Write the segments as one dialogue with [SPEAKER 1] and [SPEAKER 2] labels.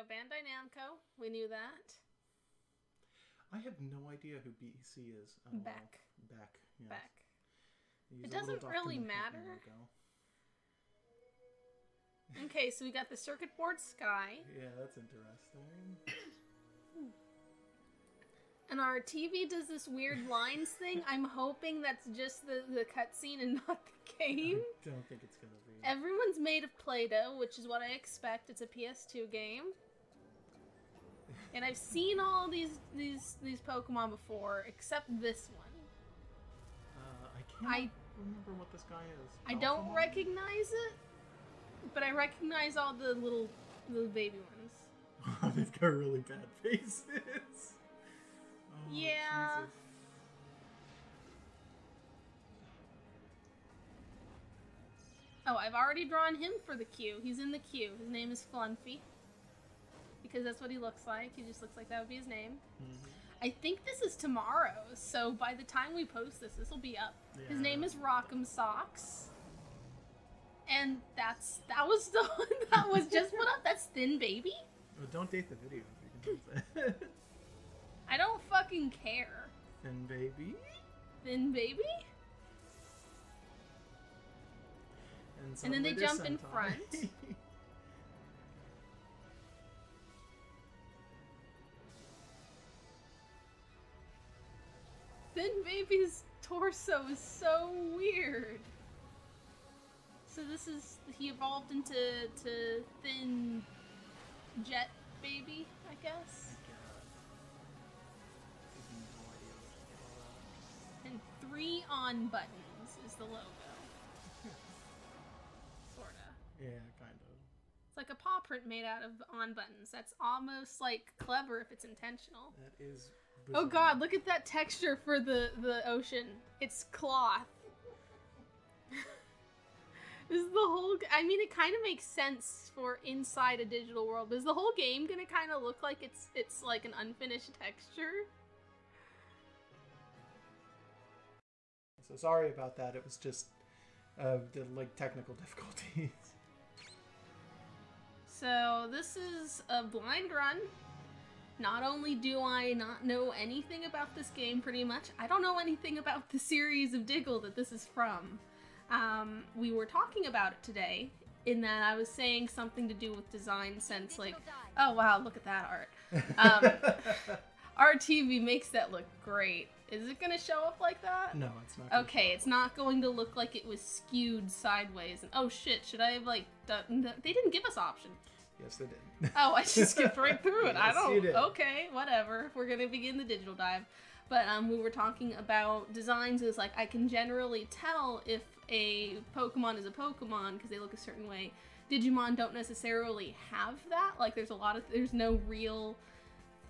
[SPEAKER 1] Bandai Namco. We knew that.
[SPEAKER 2] I have no idea who BC is.
[SPEAKER 1] Beck.
[SPEAKER 2] Beck. Yes.
[SPEAKER 1] Beck.
[SPEAKER 2] He's
[SPEAKER 1] It doesn't really matter. Okay, so we got the circuit board Sky.
[SPEAKER 2] Yeah, that's interesting.
[SPEAKER 1] And our TV does this weird lines thing. I'm hoping that's just the cutscene and not the game.
[SPEAKER 2] I don't think it's gonna be.
[SPEAKER 1] Everyone's made of Play-Doh, which is what I expect. It's a PS2 game. And I've seen all these Pokemon before, except this one.
[SPEAKER 2] I can't remember what this guy is.
[SPEAKER 1] I don't recognize it, but I recognize all the little baby ones.
[SPEAKER 2] They've got really bad faces. Oh,
[SPEAKER 1] yeah.
[SPEAKER 2] Jesus.
[SPEAKER 1] Oh, I've already drawn him for the queue. He's in the queue. His name is Flumpy. Because that's what he looks like. He just looks like that would be his name. Mm-hmm. I think this is tomorrow, so by the time we post this will be up. Yeah. His name is Rock'em Socks. And that was the one that was just put up. That's Thin Baby?
[SPEAKER 2] Well, don't date the video if you can do that.
[SPEAKER 1] I don't fucking care.
[SPEAKER 2] Thin Baby?
[SPEAKER 1] Thin Baby? And then they jump in front. Thin Baby's torso is so weird. So this is, he evolved into Thin Jet Baby, I guess. And 3 on buttons is the logo. Sorta.
[SPEAKER 2] Yeah, kind of.
[SPEAKER 1] It's like a paw print made out of on buttons. That's almost like clever if it's intentional.
[SPEAKER 2] That is bizarre.
[SPEAKER 1] Oh god, look at that texture for the ocean. It's cloth. Is the whole... I mean, it kind of makes sense for inside a digital world. But is the whole game gonna kind of look like it's like an unfinished texture?
[SPEAKER 2] So sorry about that. It was just the technical difficulties.
[SPEAKER 1] So this is a blind run. Not only do I not know anything about this game pretty much, I don't know anything about the series of Diggle that this is from. We were talking about it today, in that I was saying something to do with design sense, like, oh wow, look at that art. Our TV makes that look great. Is it gonna show up like that?
[SPEAKER 2] No, it's not.
[SPEAKER 1] Okay, it's not going to look like it was skewed sideways. And oh shit, should I have like done... They didn't give us options.
[SPEAKER 2] Yes, they did.
[SPEAKER 1] Oh, I just skipped right through it.
[SPEAKER 2] Yes,
[SPEAKER 1] I don't...
[SPEAKER 2] you did.
[SPEAKER 1] Okay, whatever. We're gonna begin the digital dive. But we were talking about designs. It's like, I can generally tell if a Pokemon is a Pokemon because they look a certain way. Digimon don't necessarily have that. Like, there's no real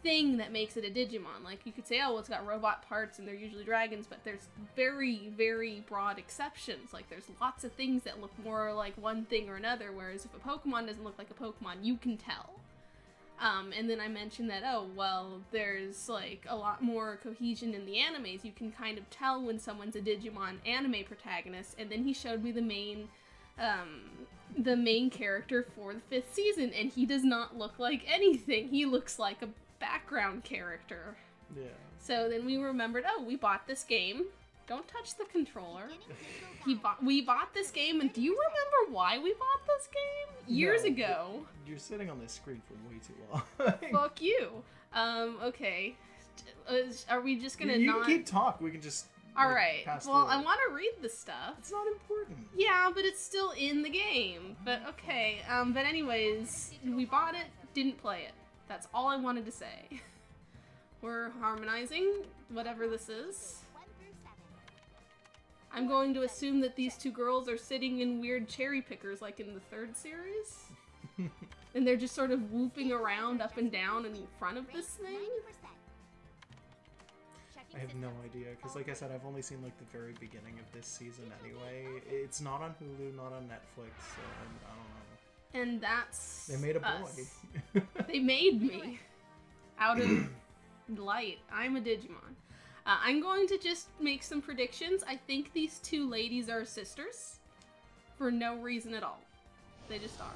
[SPEAKER 1] thing that makes it a Digimon. Like, you could say, oh, well, it's got robot parts and they're usually dragons, but there's very, very broad exceptions. Like, there's lots of things that look more like one thing or another, whereas if a Pokemon doesn't look like a Pokemon, you can tell. And then I mentioned that, oh, well, there's, like, a lot more cohesion in the animes. You can kind of tell when someone's a Digimon anime protagonist, and then he showed me the main character for the 5th season, and he does not look like anything. He looks like a background character.
[SPEAKER 2] Yeah.
[SPEAKER 1] So then we remembered, oh, we bought this game. Don't touch the controller. We bought this game, and do you remember why we bought this game? Years ago.
[SPEAKER 2] You're sitting on this screen for way too long.
[SPEAKER 1] Fuck you. Okay. Are we just gonna
[SPEAKER 2] you
[SPEAKER 1] not...
[SPEAKER 2] can keep talking. We can just...
[SPEAKER 1] Alright. Well, I want to read the stuff.
[SPEAKER 2] It's not important.
[SPEAKER 1] Yeah, but it's still in the game. But okay. But anyways, we bought it, didn't play it. That's all I wanted to say. We're harmonizing whatever this is. I'm going to assume that these two girls are sitting in weird cherry pickers like in the 3rd series. And they're just sort of whooping around up and down in front of this thing.
[SPEAKER 2] I have no idea, because like I said, I've only seen like the very beginning of this season anyway. It's not on Hulu, not on Netflix, so I don't know.
[SPEAKER 1] And that's
[SPEAKER 2] They made a boy.
[SPEAKER 1] They made me. Out of light. I'm a Digimon. I'm going to just make some predictions. I think these two ladies are sisters. For no reason at all. They just are.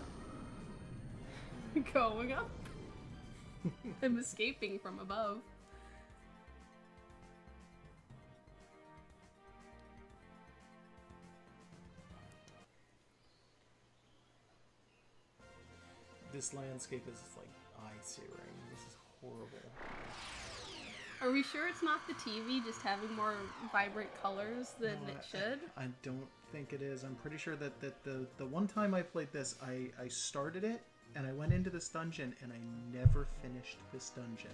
[SPEAKER 1] Going up. I'm escaping from above.
[SPEAKER 2] This landscape is like eye-searing. This is horrible.
[SPEAKER 1] Are we sure it's not the TV just having more vibrant colors than it should?
[SPEAKER 2] I don't think it is. I'm pretty sure that the one time I played this, I started it, and I went into this dungeon, and I never finished this dungeon.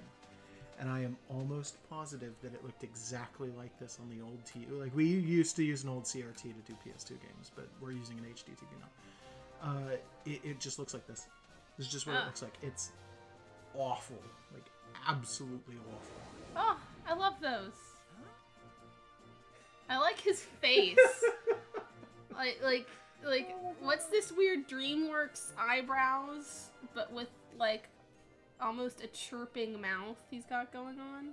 [SPEAKER 2] And I am almost positive that it looked exactly like this on the old TV. Like, we used to use an old CRT to do PS2 games, but we're using an HD TV now. It just looks like this. This is just what it looks like. It's awful. Like, absolutely awful.
[SPEAKER 1] Oh, I love those. I like his face. like, what's this weird DreamWorks eyebrows, but with, like, almost a chirping mouth he's got going on?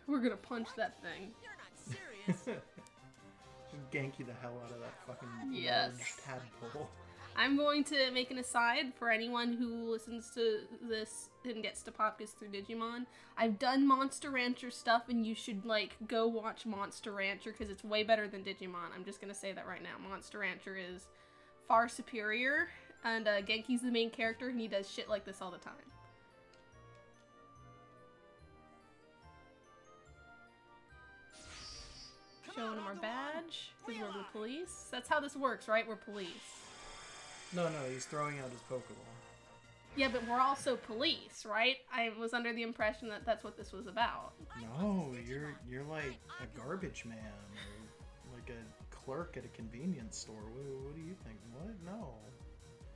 [SPEAKER 1] We're gonna punch that thing.
[SPEAKER 3] You're not serious.
[SPEAKER 2] Just ganky the hell out of that fucking
[SPEAKER 1] Yes.
[SPEAKER 2] large tadpole.
[SPEAKER 1] I'm going to make an aside for anyone who listens to this and gets to Popkas through Digimon. I've done Monster Rancher stuff, and you should, like, go watch Monster Rancher, because it's way better than Digimon. I'm just going to say that right now. Monster Rancher is far superior, and Genki's the main character, and he does shit like this all the time. Showing him our badge, because we're the police. That's how this works, right? We're police.
[SPEAKER 2] No, he's throwing out his Pokeball.
[SPEAKER 1] Yeah, but we're also police, right? I was under the impression that that's what this was about.
[SPEAKER 2] No, you're like a garbage man, or like a clerk at a convenience store. What do you think? What? No.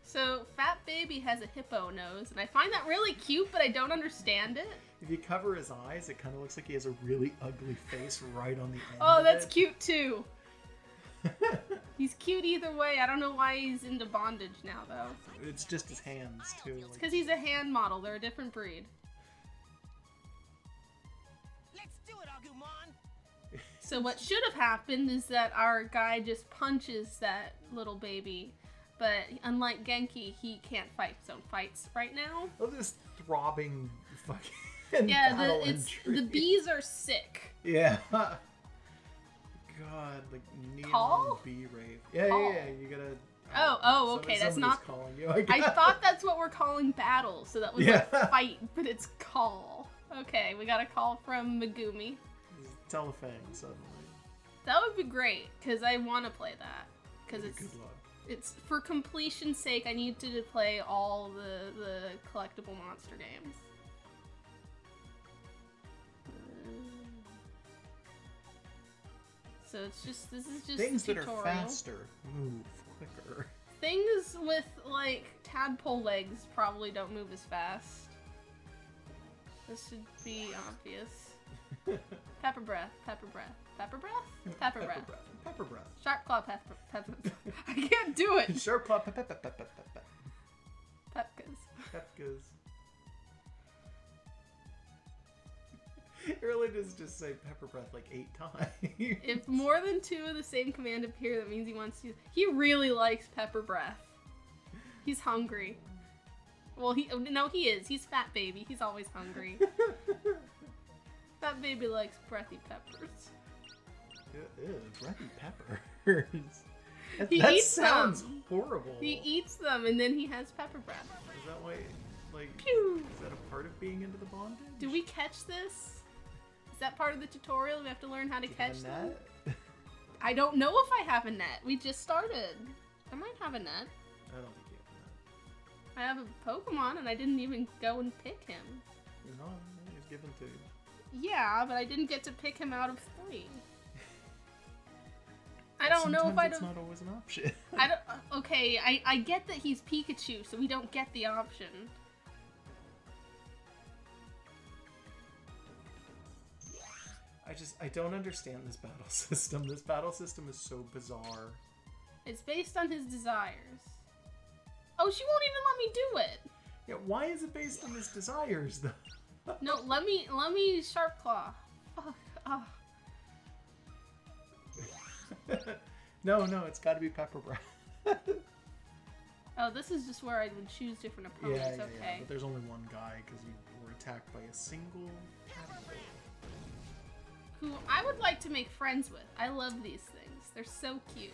[SPEAKER 1] So, Fat Baby has a hippo nose, and I find that really cute, but I don't understand it.
[SPEAKER 2] If you cover his eyes, it kind of looks like he has a really ugly face right on the end.
[SPEAKER 1] Oh,
[SPEAKER 2] of
[SPEAKER 1] that's
[SPEAKER 2] it.
[SPEAKER 1] cute too. He's cute either way. I don't know why he's into bondage now, though.
[SPEAKER 2] It's just his hands, too.
[SPEAKER 1] It's because he's a hand model. They're a different breed.
[SPEAKER 3] Let's do it, Agumon.
[SPEAKER 1] So what should have happened is that our guy just punches that little baby. But unlike Genki, he can't fight his own fights right now.
[SPEAKER 2] Oh, this throbbing fucking
[SPEAKER 1] Yeah,
[SPEAKER 2] battle
[SPEAKER 1] the
[SPEAKER 2] entry.
[SPEAKER 1] bees are sick.
[SPEAKER 2] Yeah. God, like neon
[SPEAKER 1] Call?
[SPEAKER 2] bee rave. Yeah,
[SPEAKER 1] Call.
[SPEAKER 2] yeah, you gotta.
[SPEAKER 1] Oh, okay, that's
[SPEAKER 2] somebody's
[SPEAKER 1] not-
[SPEAKER 2] calling you. I
[SPEAKER 1] I thought that's what we're calling battle, so that was
[SPEAKER 2] Yeah.
[SPEAKER 1] like fight, but it's call. Okay, we got a call from Megumi.
[SPEAKER 2] Telefang suddenly.
[SPEAKER 1] That would be great, because I want to play that. Because
[SPEAKER 2] Good luck.
[SPEAKER 1] it's for completion's sake, I need to play all the collectible monster games. So it's just, this is just
[SPEAKER 2] Things
[SPEAKER 1] a
[SPEAKER 2] that
[SPEAKER 1] tutorial.
[SPEAKER 2] are faster move quicker.
[SPEAKER 1] Things with, like, tadpole legs probably don't move as fast. This should be obvious. Pepper breath, pepper breath, pepper breath, pepper breath.
[SPEAKER 2] Pepper breath.
[SPEAKER 1] Sharp claw pepper, I can't do it.
[SPEAKER 2] Sharp claw pepper.
[SPEAKER 1] Pepkas.
[SPEAKER 2] Pepkas. It really does just say pepper breath like 8 times.
[SPEAKER 1] If more than 2 of the same command appear, that means he wants to. He really likes pepper breath. He's hungry. Well, he is. He's Fat Baby. He's always hungry. Fat Baby likes breathy peppers.
[SPEAKER 2] Ew, breathy peppers.
[SPEAKER 1] He
[SPEAKER 2] That
[SPEAKER 1] eats
[SPEAKER 2] sounds
[SPEAKER 1] them.
[SPEAKER 2] horrible.
[SPEAKER 1] He eats them and then he has pepper breath.
[SPEAKER 2] Is that why, like,
[SPEAKER 1] Pew!
[SPEAKER 2] is that a part of being into the bondage?
[SPEAKER 1] Do we catch this? Is that part of the tutorial? We have to learn how to
[SPEAKER 2] Do you have
[SPEAKER 1] catch
[SPEAKER 2] a
[SPEAKER 1] them?
[SPEAKER 2] net?
[SPEAKER 1] I don't know if I have a net. We just started. I might have a net.
[SPEAKER 2] I don't think you have
[SPEAKER 1] I have a Pokemon and I didn't even go and pick him.
[SPEAKER 2] a net. No, he was given to you.
[SPEAKER 1] Yeah, but I didn't get to pick him out of 3. I don't know if
[SPEAKER 2] Sometimes
[SPEAKER 1] I
[SPEAKER 2] it's
[SPEAKER 1] don't.
[SPEAKER 2] not always an option.
[SPEAKER 1] I don't. Okay, I get that he's Pikachu, so we don't get the option.
[SPEAKER 2] I don't understand this battle system. This battle system is so bizarre.
[SPEAKER 1] It's based on his desires. Oh, she won't even let me do it.
[SPEAKER 2] Yeah, why is it based on his desires though?
[SPEAKER 1] No, let me Sharp Claw. Fuck. Oh.
[SPEAKER 2] No, it's got to be pepper breath.
[SPEAKER 1] Oh, this is just where I would choose different opponents.
[SPEAKER 2] Yeah,
[SPEAKER 1] okay.
[SPEAKER 2] but there's only one guy because you attacked by a single caterpillar.
[SPEAKER 1] Who I would like to make friends with. I love these things. They're so cute.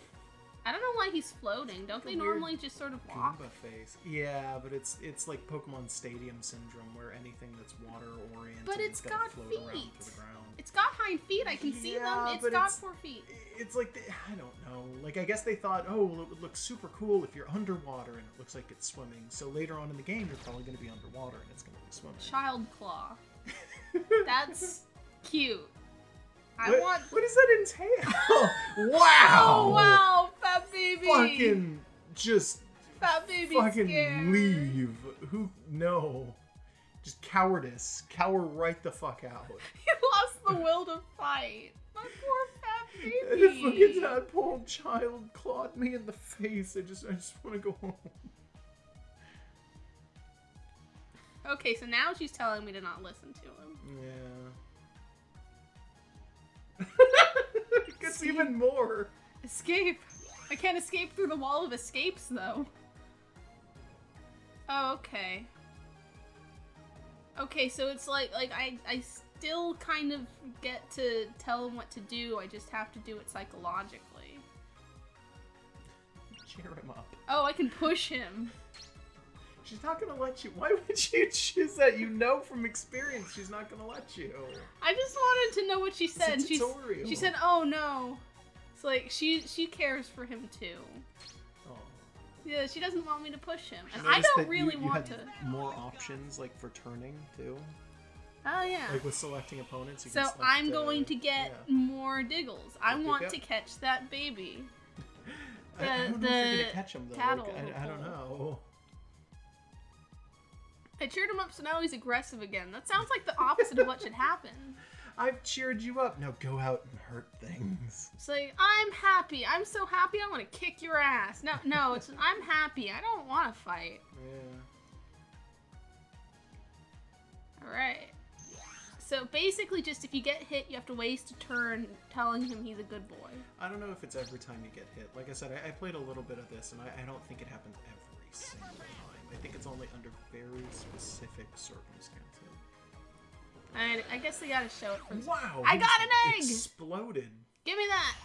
[SPEAKER 1] I don't know why he's floating. Don't they normally just sort of walk?
[SPEAKER 2] Goomba face. Yeah, but it's like Pokemon Stadium syndrome, where anything that's water oriented
[SPEAKER 1] But it's
[SPEAKER 2] gotta
[SPEAKER 1] got
[SPEAKER 2] float
[SPEAKER 1] feet.
[SPEAKER 2] around to the ground.
[SPEAKER 1] It's got hind feet. I can see them. It's got 4 feet.
[SPEAKER 2] It's like I don't know. Like I guess they thought, oh, well, it would look super cool if you're underwater and it looks like it's swimming. So later on in the game, you're probably going to be underwater and it's going to be swimming.
[SPEAKER 1] Child claw. That's cute.
[SPEAKER 2] What does that entail? Wow!
[SPEAKER 1] Oh wow, fat baby.
[SPEAKER 2] Fucking just.
[SPEAKER 1] Fat baby.
[SPEAKER 2] Fucking
[SPEAKER 1] scared.
[SPEAKER 2] leave. Who? No. Just cowardice. Cower right the fuck out.
[SPEAKER 1] He lost the will to fight. My poor fat
[SPEAKER 2] This
[SPEAKER 1] baby.
[SPEAKER 2] fucking tadpole child clawed me in the face. I just want to go home.
[SPEAKER 1] Okay, so now she's telling me to not listen to him.
[SPEAKER 2] Yeah. It gets even more.
[SPEAKER 1] Escape. I can't escape through the wall of escapes, though. Oh, okay. Okay, so it's like I still kind of get to tell him what to do. I just have to do it psychologically.
[SPEAKER 2] Cheer him up.
[SPEAKER 1] Oh, I can push him.
[SPEAKER 2] She's not gonna let you. Why would you choose that? You know from experience she's not gonna let you.
[SPEAKER 1] I just wanted to know what she said.
[SPEAKER 2] It's a tutorial.
[SPEAKER 1] She said, "Oh no." It's like she cares for him too.
[SPEAKER 2] Oh.
[SPEAKER 1] Yeah, she doesn't want me to push him, and
[SPEAKER 2] You
[SPEAKER 1] I
[SPEAKER 2] noticed
[SPEAKER 1] don't
[SPEAKER 2] that
[SPEAKER 1] really
[SPEAKER 2] you
[SPEAKER 1] want
[SPEAKER 2] had
[SPEAKER 1] to.
[SPEAKER 2] more options like for turning too.
[SPEAKER 1] Oh yeah.
[SPEAKER 2] Like with selecting opponents. You
[SPEAKER 1] So
[SPEAKER 2] can select,
[SPEAKER 1] I'm going to get
[SPEAKER 2] yeah.
[SPEAKER 1] more Diggles. I
[SPEAKER 2] There you
[SPEAKER 1] want
[SPEAKER 2] go.
[SPEAKER 1] to catch that baby.
[SPEAKER 2] I don't know if you're gonna catch him though. Like, I don't know.
[SPEAKER 1] I cheered him up, so now he's aggressive again. That sounds like the opposite of what should happen.
[SPEAKER 2] I've cheered you up. Now go out and hurt things.
[SPEAKER 1] It's like, I'm happy. I'm so happy I want to kick your ass. No, it's I'm happy. I don't want to fight.
[SPEAKER 2] Yeah.
[SPEAKER 1] Alright. So basically just if you get hit, you have to waste a turn telling him he's a good boy.
[SPEAKER 2] I don't know if it's every time you get hit. Like I said, I played a little bit of this, and I don't think it happens every single time. I think it's only under very specific circumstances.
[SPEAKER 1] I guess they gotta show it first.
[SPEAKER 2] Wow!
[SPEAKER 1] I got an egg!
[SPEAKER 2] Exploded.
[SPEAKER 1] Give me that!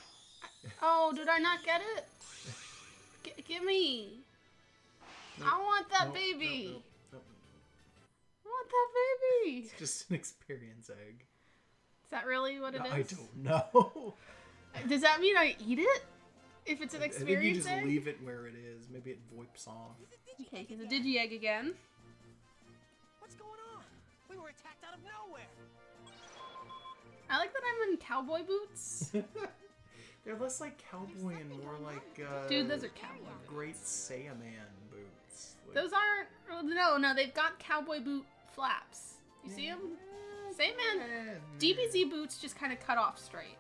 [SPEAKER 1] Oh, did I not get it? Give me!
[SPEAKER 2] Nope.
[SPEAKER 1] I want that
[SPEAKER 2] Nope,
[SPEAKER 1] baby!
[SPEAKER 2] nope, nope, nope.
[SPEAKER 1] I want that baby!
[SPEAKER 2] It's just an experience egg.
[SPEAKER 1] Is that really what it is?
[SPEAKER 2] I don't know.
[SPEAKER 1] Does that mean I eat it? If it's an
[SPEAKER 2] I think you
[SPEAKER 1] experience
[SPEAKER 2] just
[SPEAKER 1] egg?
[SPEAKER 2] leave it where it is. Maybe it voips off.
[SPEAKER 1] Okay, he's a Digi-Egg again.
[SPEAKER 3] What's going on? We were attacked out of nowhere.
[SPEAKER 1] I like that I'm in cowboy boots.
[SPEAKER 2] They're less like cowboy and more like
[SPEAKER 1] Dude, those are cowboy boots.
[SPEAKER 2] Great Saiyaman boots. Like,
[SPEAKER 1] Those aren't... No, they've got cowboy boot flaps. You see them? Same man. DBZ boots just kind of cut off straight.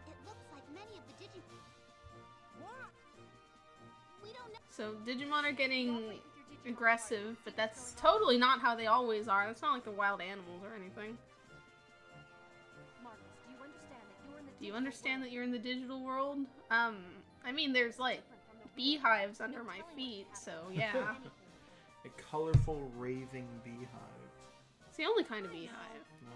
[SPEAKER 4] It looks like many of the Digimon.
[SPEAKER 3] What?
[SPEAKER 4] We don't know.
[SPEAKER 1] So Digimon are getting aggressive, but that's totally not how they always are. That's not like the wild animals or anything.
[SPEAKER 4] Marcus,
[SPEAKER 1] Do you understand that you're in the digital world? I mean, there's like beehives under my feet, so yeah.
[SPEAKER 2] A colorful raving beehive.
[SPEAKER 1] It's the only kind of beehive.
[SPEAKER 2] No,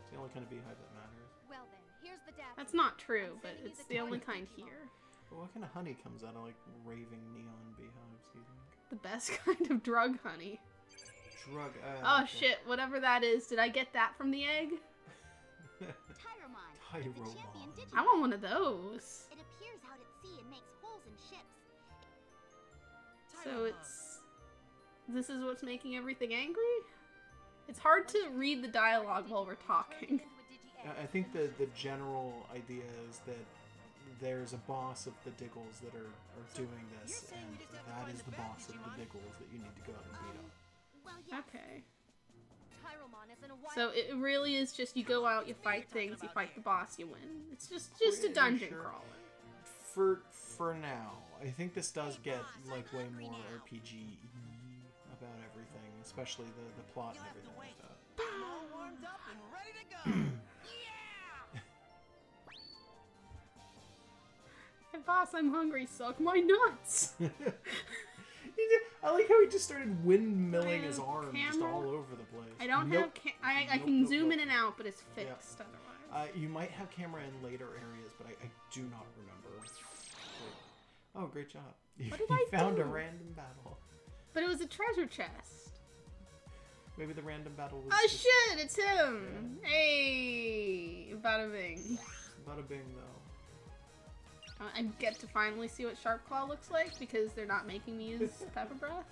[SPEAKER 2] it's the only kind of beehive that matters.
[SPEAKER 4] Well then, here's the data.
[SPEAKER 1] That's not true, but it's the only kind here.
[SPEAKER 2] But what kind of honey comes out of like raving neon beehives, do you think?
[SPEAKER 1] The best kind of drug honey.
[SPEAKER 2] Drug.
[SPEAKER 1] Oh shit, whatever that is. Did I get that from the egg?
[SPEAKER 4] Tyromon.
[SPEAKER 2] Tyromon.
[SPEAKER 4] It's a champion Digimon.
[SPEAKER 1] I want one of those.
[SPEAKER 4] It appears out at sea and makes holes in ships.
[SPEAKER 1] So it's... This is what's making everything angry? It's hard to read the dialogue while we're talking.
[SPEAKER 2] I think the general idea is that there's a boss of the Diggles that are doing this, and that is the boss of the Diggles that you need to go out and beat up.
[SPEAKER 4] Well, yes.
[SPEAKER 1] Okay.
[SPEAKER 4] Tyromon is in a wild...
[SPEAKER 1] So it really is just you go out, you fight things, you fight the boss, you win. It's just a
[SPEAKER 2] Yeah,
[SPEAKER 1] dungeon
[SPEAKER 2] sure.
[SPEAKER 1] crawler.
[SPEAKER 2] For now, I think this does get like way more RPG about everything, especially the plot and everything like that.
[SPEAKER 3] I'm all warmed up and ready to go. Yeah!
[SPEAKER 1] Hey boss, I'm hungry, suck my nuts!
[SPEAKER 2] I like how he just started windmilling his arm just
[SPEAKER 1] Camera?
[SPEAKER 2] all over the place.
[SPEAKER 1] I don't
[SPEAKER 2] Nope.
[SPEAKER 1] have. I
[SPEAKER 2] Nope,
[SPEAKER 1] can
[SPEAKER 2] nope,
[SPEAKER 1] zoom
[SPEAKER 2] nope.
[SPEAKER 1] in and out, but it's fixed otherwise.
[SPEAKER 2] You might have camera in later areas, but I do not remember. Oh, great job.
[SPEAKER 1] What did
[SPEAKER 2] You
[SPEAKER 1] I
[SPEAKER 2] found
[SPEAKER 1] do?
[SPEAKER 2] a random battle.
[SPEAKER 1] But it was a treasure chest.
[SPEAKER 2] Maybe the random battle was
[SPEAKER 1] Oh
[SPEAKER 2] just
[SPEAKER 1] shit! It's him. Hey, bada bing.
[SPEAKER 2] bada bing, though.
[SPEAKER 1] I get to finally see what Sharp Claw looks like because they're not making me use Pepper Breath.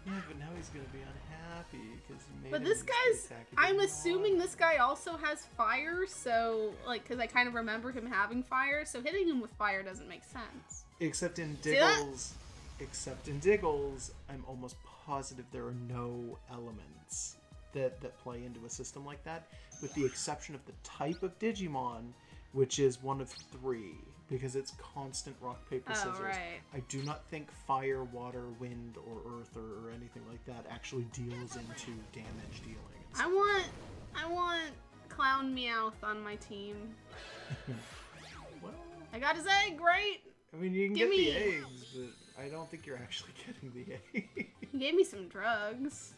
[SPEAKER 2] Yeah, but now he's gonna be unhappy because you made
[SPEAKER 1] But
[SPEAKER 2] him
[SPEAKER 1] this
[SPEAKER 2] use the
[SPEAKER 1] guy's,
[SPEAKER 2] attack he
[SPEAKER 1] I'm
[SPEAKER 2] didn't
[SPEAKER 1] assuming
[SPEAKER 2] want.
[SPEAKER 1] this guy also has fire, so, like, because I kind of remember him having fire, so hitting him with fire doesn't make sense.
[SPEAKER 2] Except in
[SPEAKER 1] See that?
[SPEAKER 2] Diggles, I'm almost positive there are no elements that play into a system like that, with the exception of the type of Digimon, which is one of 3, because it's constant rock, paper, scissors.
[SPEAKER 1] right.
[SPEAKER 2] I do not think fire, water, wind, or earth, or anything like that actually deals into damage dealing. And stuff.
[SPEAKER 1] I want Clown Meowth on my team.
[SPEAKER 2] Well,
[SPEAKER 1] I got his egg, right?
[SPEAKER 2] I mean, you can
[SPEAKER 1] Give
[SPEAKER 2] get
[SPEAKER 1] me-
[SPEAKER 2] the eggs, but I don't think you're actually getting the egg.
[SPEAKER 1] He gave me some drugs.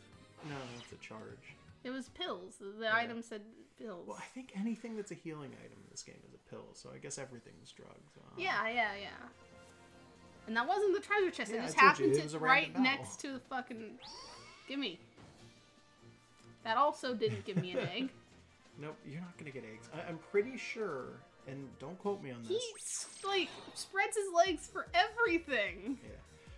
[SPEAKER 2] No, it's a charge.
[SPEAKER 1] It was pills. The item said pills.
[SPEAKER 2] Well, I think anything that's a healing item in this game is a pill, so I guess everything's drugs.
[SPEAKER 1] Yeah. And that wasn't the treasure chest.
[SPEAKER 2] Yeah,
[SPEAKER 1] it just
[SPEAKER 2] I told you,
[SPEAKER 1] happened
[SPEAKER 2] it was a
[SPEAKER 1] to right
[SPEAKER 2] random battle.
[SPEAKER 1] next to the fucking. Gimme. That also didn't give me an egg.
[SPEAKER 2] Nope, you're not gonna get eggs. I'm pretty sure, and don't quote me on
[SPEAKER 1] He
[SPEAKER 2] this.
[SPEAKER 1] like spreads his legs for everything.
[SPEAKER 2] Yeah.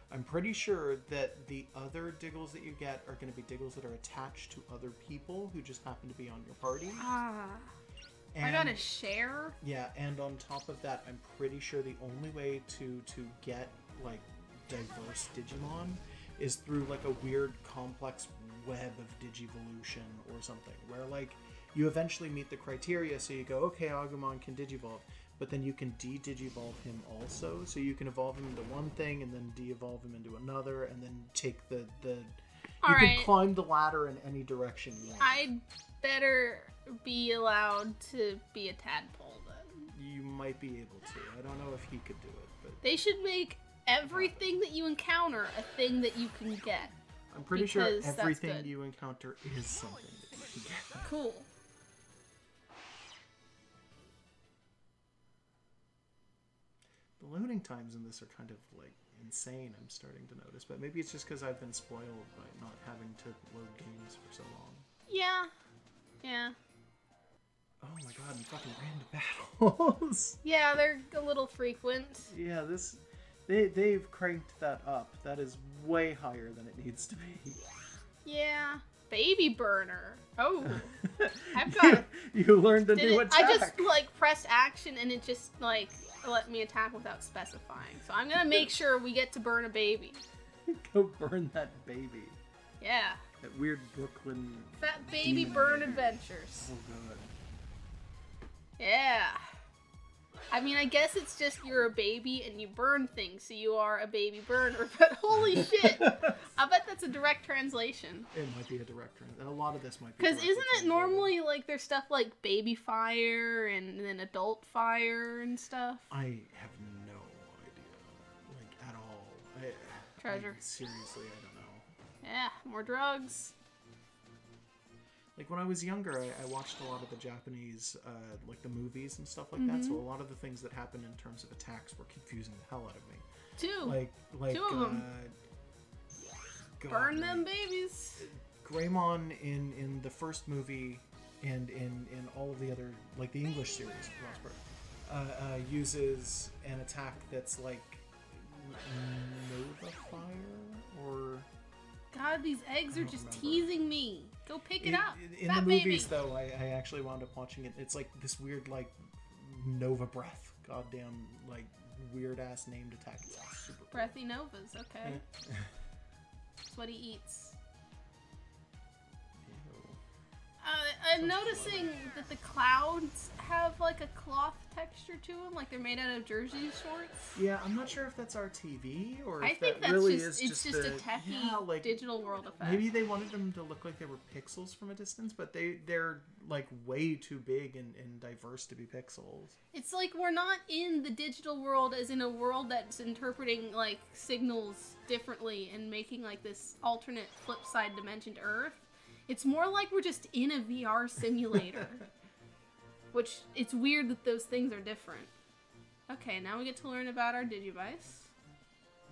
[SPEAKER 2] I'm pretty sure that the other Diggles that you get are going to be Diggles that are attached to other people who just happen to be on your party.
[SPEAKER 1] Ah.
[SPEAKER 2] And,
[SPEAKER 1] I gotta share.
[SPEAKER 2] Yeah, and on top of that, I'm pretty sure the only way to get, like, diverse Digimon is through, like, a weird, complex web of Digivolution or something, where, like, you eventually meet the criteria, so you go, okay, Agumon can Digivolve, but then you can de-Digivolve him also, so you can evolve him into one thing, and then de-evolve him into another, and then take the you
[SPEAKER 1] Alright.
[SPEAKER 2] can climb the ladder in any direction you want.
[SPEAKER 1] I'd better be allowed to be a tadpole then.
[SPEAKER 2] You might be able to. I don't know if he could do it, but
[SPEAKER 1] They should make everything that you encounter a thing that you can get.
[SPEAKER 2] I'm pretty sure
[SPEAKER 1] because that's
[SPEAKER 2] everything
[SPEAKER 1] good.
[SPEAKER 2] you encounter is something that you can get.
[SPEAKER 1] Cool.
[SPEAKER 2] The loading times in this are kind of, like, insane, I'm starting to notice, but maybe it's just because I've been spoiled by not having to load games for so long.
[SPEAKER 1] Yeah. Yeah.
[SPEAKER 2] Oh my god, and fucking random battles!
[SPEAKER 1] Yeah, they're a little frequent.
[SPEAKER 2] Yeah, they've cranked that up. That is way higher than it needs to be.
[SPEAKER 1] Yeah. Baby burner. Oh. I've got
[SPEAKER 2] You learned a
[SPEAKER 1] Did
[SPEAKER 2] new
[SPEAKER 1] it,
[SPEAKER 2] attack!
[SPEAKER 1] I just, like, pressed action and it just, like, let me attack without specifying. So I'm gonna make sure we get to burn a baby.
[SPEAKER 2] Go burn that baby.
[SPEAKER 1] Yeah.
[SPEAKER 2] That weird Brooklyn...
[SPEAKER 1] Fat baby
[SPEAKER 2] demon
[SPEAKER 1] burn
[SPEAKER 2] baby.
[SPEAKER 1] adventures.
[SPEAKER 2] Oh god.
[SPEAKER 1] Yeah. I mean, I guess it's just you're a baby and you burn things, so you are a baby burner, but holy shit! I bet that's a direct translation.
[SPEAKER 2] It might be a director. A lot of this might be.
[SPEAKER 1] Because
[SPEAKER 2] directly
[SPEAKER 1] isn't it
[SPEAKER 2] translated.
[SPEAKER 1] normally, like, there's stuff like baby fire and then adult fire and stuff?
[SPEAKER 2] I have no idea, like, at all.
[SPEAKER 1] Treasure.
[SPEAKER 2] Seriously, I don't know.
[SPEAKER 1] Yeah, more drugs.
[SPEAKER 2] Like, when I was younger, I watched a lot of the Japanese, like, the movies and stuff like that, so a lot of the things that happened in terms of attacks were confusing the hell out of me.
[SPEAKER 1] Two.
[SPEAKER 2] Like,
[SPEAKER 1] Two of them.
[SPEAKER 2] God,
[SPEAKER 1] Burn them
[SPEAKER 2] like,
[SPEAKER 1] babies.
[SPEAKER 2] Greymon in the first movie and in all of the other, like, the English series, for the most part, uses an attack that's, like, Nova Fire, or...
[SPEAKER 1] God, these eggs are
[SPEAKER 2] don't
[SPEAKER 1] just
[SPEAKER 2] remember.
[SPEAKER 1] teasing me. Go pick it up.
[SPEAKER 2] In
[SPEAKER 1] Fat
[SPEAKER 2] the
[SPEAKER 1] baby.
[SPEAKER 2] movies, though, I actually wound up watching it. It's like this weird, like, Nova Breath. Goddamn, like, weird-ass named attack. It's super cool.
[SPEAKER 1] Breathy Novas, okay.
[SPEAKER 2] Yeah.
[SPEAKER 1] That's what he eats.
[SPEAKER 2] Ew.
[SPEAKER 1] been noticing that the clouds have like a cloth texture to them, like they're made out of jersey shorts.
[SPEAKER 2] Yeah, I'm not sure if that's RTV or
[SPEAKER 1] I
[SPEAKER 2] if
[SPEAKER 1] think
[SPEAKER 2] that
[SPEAKER 1] that's
[SPEAKER 2] really
[SPEAKER 1] just,
[SPEAKER 2] is
[SPEAKER 1] it's just a techie digital world effect.
[SPEAKER 2] Maybe they wanted them to look like they were pixels from a distance, but they're like way too big and diverse to be pixels.
[SPEAKER 1] It's like we're not in the digital world as in a world that's interpreting like signals differently and making like this alternate flip side dimension to Earth. It's more like we're just in a VR simulator. Which, it's weird that those things are different. Okay, now we get to learn about our Digivice.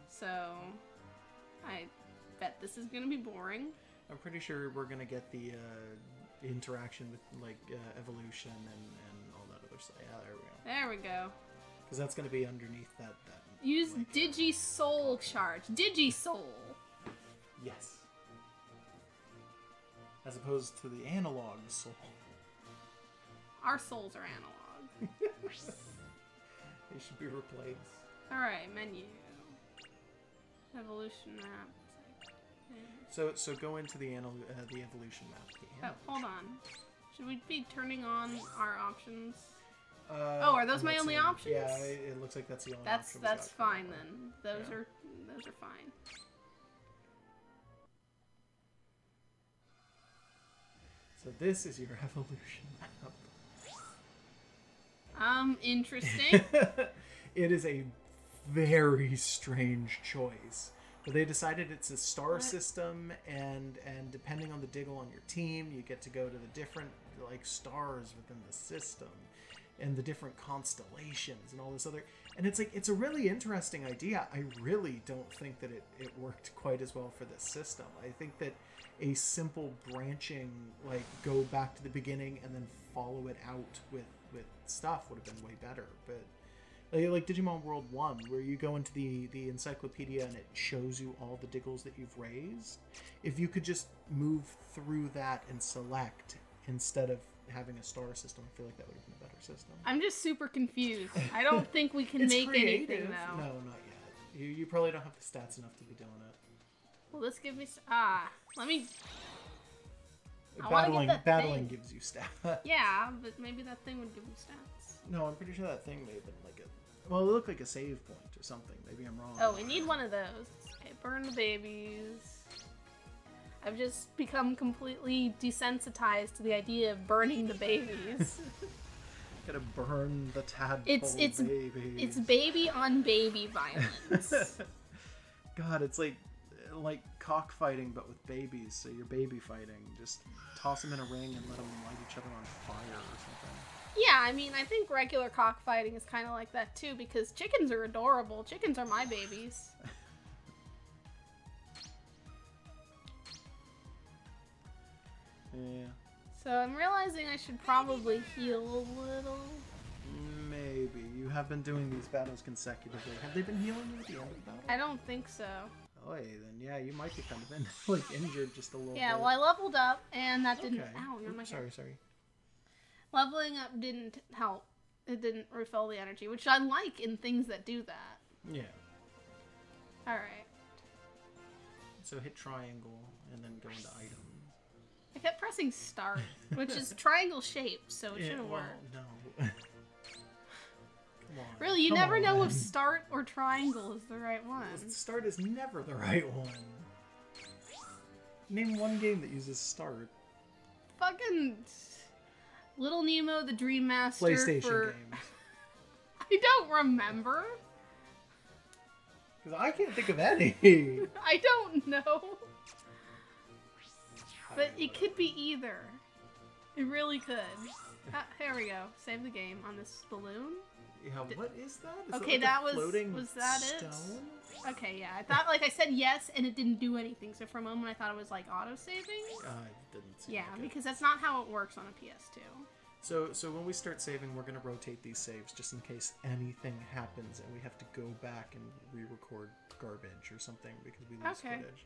[SPEAKER 1] So, I bet this is going to be boring.
[SPEAKER 2] I'm pretty sure we're going to get the interaction with, like, evolution and all that other stuff. Yeah, there we go.
[SPEAKER 1] There we go.
[SPEAKER 2] Because that's going to be underneath that
[SPEAKER 1] Use
[SPEAKER 2] like,
[SPEAKER 1] Digi-Soul charge. Digi-Soul.
[SPEAKER 2] Yes. As opposed to the analog soul.
[SPEAKER 1] Our souls are analog.
[SPEAKER 2] They should be replaced.
[SPEAKER 1] Alright, menu. Evolution map.
[SPEAKER 2] So go into the evolution map.
[SPEAKER 1] Oh, hold on. Should we be turning on our options? Are those my only options?
[SPEAKER 2] Yeah, it looks like that's the only option.
[SPEAKER 1] That's fine then. Those are fine.
[SPEAKER 2] So this is your evolution map.
[SPEAKER 1] Interesting.
[SPEAKER 2] It is a very strange choice. But they decided it's a star system, and depending on the Diggle on your team, you get to go to the different like stars within the system, and the different constellations and all this other. And it's like it's a really interesting idea. I really don't think that it worked quite as well for this system. I think that a simple branching, like go back to the beginning and then follow it out with stuff would have been way better. But like Digimon World 1, where you go into the encyclopedia and it shows you all the Diggles that you've raised. If you could just move through that and select instead of having a star system, I feel like that would have been a better system.
[SPEAKER 1] I'm just super confused. I don't think we can make
[SPEAKER 2] creative.
[SPEAKER 1] anything now.
[SPEAKER 2] No, not yet. You probably don't have the stats enough to be doing it.
[SPEAKER 1] Well, this gives me... let me... I
[SPEAKER 2] Battling gives you stats.
[SPEAKER 1] Yeah, but maybe that thing would give me stats.
[SPEAKER 2] No, I'm pretty sure that thing may have been like a... Well, it looked like a save point or something. Maybe I'm wrong.
[SPEAKER 1] Oh, we need one of those. Okay, burn the babies. I've just become completely desensitized to the idea of burning the babies.
[SPEAKER 2] Gotta burn the tadpole
[SPEAKER 1] babies. It's baby on baby violence.
[SPEAKER 2] God, it's like cockfighting but with babies. So you're baby fighting. Just toss them in a ring and let them light each other on fire or something.
[SPEAKER 1] Yeah, I mean, I think regular cockfighting is kind of like that too, because chickens are adorable. Chickens are my babies.
[SPEAKER 2] Yeah.
[SPEAKER 1] So I'm realizing I should probably heal a little.
[SPEAKER 2] Maybe. You have been doing these battles consecutively. Have they been healing you at the end of the battle?
[SPEAKER 1] I don't think so.
[SPEAKER 2] Oh, then yeah, you might be kind of injured just a little bit.
[SPEAKER 1] Yeah, well, I leveled up, and that didn't...
[SPEAKER 2] Okay.
[SPEAKER 1] Ow, you're on my hair.
[SPEAKER 2] Sorry.
[SPEAKER 1] Leveling up didn't help. It didn't refill the energy, which I like in things that do that.
[SPEAKER 2] Yeah.
[SPEAKER 1] Alright.
[SPEAKER 2] So hit triangle, and then go into items.
[SPEAKER 1] I kept pressing start, which is triangle shaped, so it should have worked.
[SPEAKER 2] No. Come on.
[SPEAKER 1] Really, you never know if start or triangle is the right one.
[SPEAKER 2] Start is never the right one. Name one game that uses start.
[SPEAKER 1] Fucking Little Nemo, the Dream Master.
[SPEAKER 2] PlayStation games.
[SPEAKER 1] I don't remember.
[SPEAKER 2] Because I can't think of any.
[SPEAKER 1] I don't know. But it could be either. It really could. Here we go. Save the game on this balloon.
[SPEAKER 2] Yeah, what is that? Is
[SPEAKER 1] okay,
[SPEAKER 2] that like
[SPEAKER 1] was that
[SPEAKER 2] stone?
[SPEAKER 1] It? Okay, yeah. I thought, like, I said yes, and it didn't do anything. So for a moment, I thought it was like auto-saving.
[SPEAKER 2] It didn't seem like
[SPEAKER 1] because that's not how it works on a PS2.
[SPEAKER 2] So when we start saving, we're gonna rotate these saves just in case anything happens and we have to go back and re-record garbage or something because we lose footage.